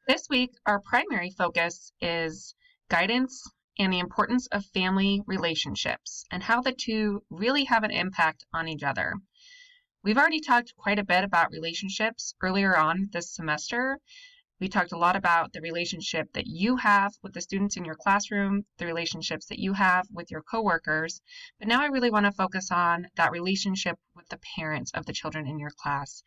This week, our primary focus is guidance and the importance of family relationships and how the two really have an impact on each other. We've already talked quite a bit about relationships earlier on this semester. We talked a lot about the relationship that you have with the students in your classroom, the relationships that you have with your coworkers, but now I really want to focus on that relationship with the parents of the children in your class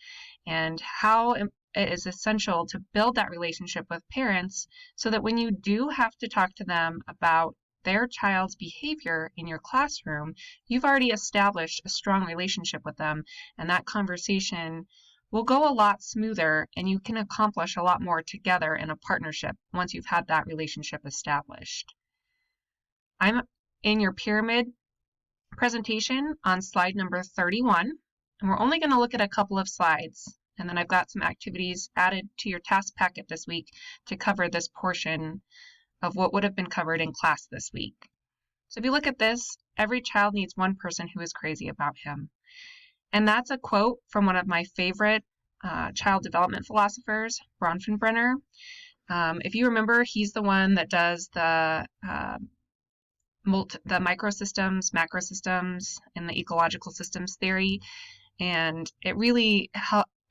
and how it is essential to build that relationship with parents so that when you do have to talk to them about their child's behavior in your classroom, you've already established a strong relationship with them, and that conversation will go a lot smoother and you can accomplish a lot more together in a partnership once you've had that relationship established. I'm in your pyramid presentation on slide number 31, and we're only going to look at a couple of slides. And then I've got some activities added to your task packet this week to cover this portion of what would have been covered in class this week. So if you look at this, every child needs one person who is crazy about him. And that's a quote from one of my favorite child development philosophers, Bronfenbrenner. If you remember, he's the one that does the microsystems, macrosystems, and the ecological systems theory. And it really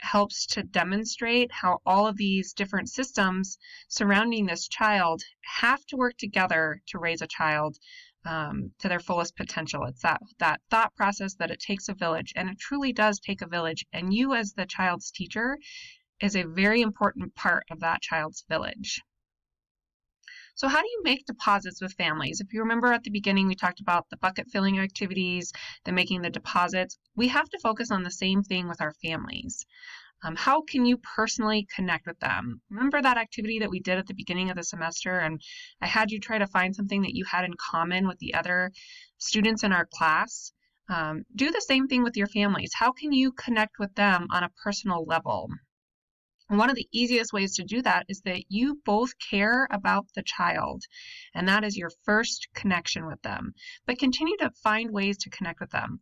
helps to demonstrate how all of these different systems surrounding this child have to work together to raise a child to their fullest potential. It's that thought process that it takes a village, and it truly does take a village. And you as the child's teacher is a very important part of that child's village. So how do you make deposits with families? If you remember at the beginning, we talked about the bucket filling activities, the making the deposits. We have to focus on the same thing with our families. How can you personally connect with them? Remember that activity that we did at the beginning of the semester, and I had you try to find something that you had in common with the other students in our class? Do the same thing with your families. How can you connect with them on a personal level? And one of the easiest ways to do that is that you both care about the child, and that is your first connection with them. But continue to find ways to connect with them.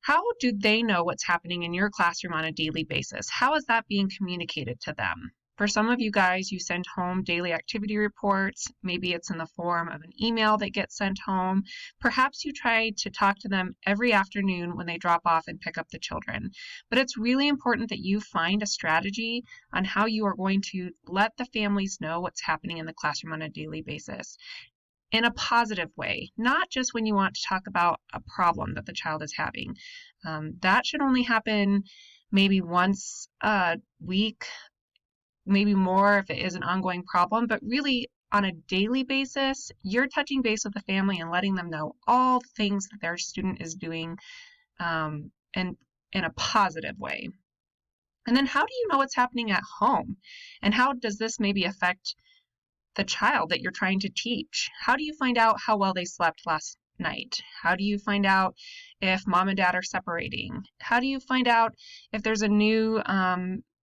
How do they know what's happening in your classroom on a daily basis? How is that being communicated to them? For some of you guys, you send home daily activity reports. Maybe it's in the form of an email that gets sent home. Perhaps you try to talk to them every afternoon when they drop off and pick up the children. But it's really important that you find a strategy on how you are going to let the families know what's happening in the classroom on a daily basis in a positive way, not just when you want to talk about a problem that the child is having. That should only happen maybe once a week, maybe more if it is an ongoing problem, but really on a daily basis, you're touching base with the family and letting them know all the things that their student is doing and in a positive way. And then how do you know what's happening at home? And how does this maybe affect the child that you're trying to teach? How do you find out how well they slept last night? How do you find out if mom and dad are separating? How do you find out if there's a new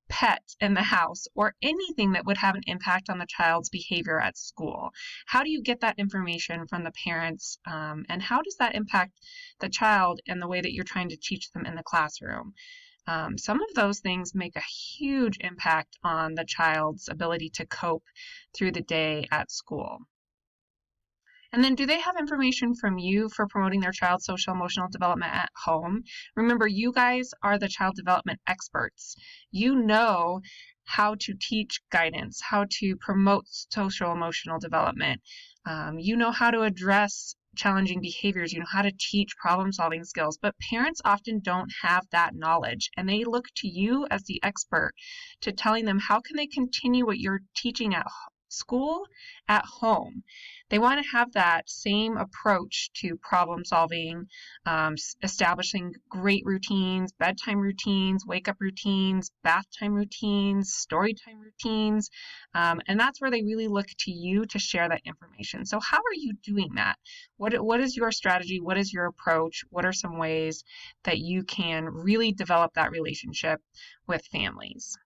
pet in the house or anything that would have an impact on the child's behavior at school? How do you get that information from the parents? And how does that impact the child and the way that you're trying to teach them in the classroom? Some of those things make a huge impact on the child's ability to cope through the day at school. And then do they have information from you for promoting their child's social emotional development at home? Remember, you guys are the child development experts. You know how to teach guidance, how to promote social emotional development. You know how to address challenging behaviors, you know how to teach problem solving skills, but parents often don't have that knowledge, and they look to you as the expert to telling them how can they continue what you're teaching at school at home. They want to have that same approach to problem solving, establishing great routines, bedtime routines, wake up routines, bath time routines, story time routines, and that's where they really look to you to share that information. So how are you doing that? What is your strategy? What is your approach? What are some ways that you can really develop that relationship with families?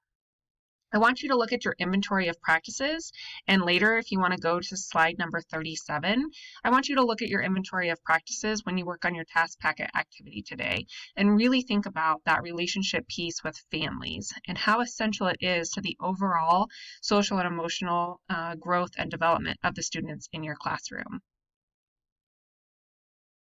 I want you to look at your inventory of practices, and later, if you want to go to slide number 37, I want you to look at your inventory of practices when you work on your task packet activity today, and really think about that relationship piece with families and how essential it is to the overall social and emotional growth and development of the students in your classroom.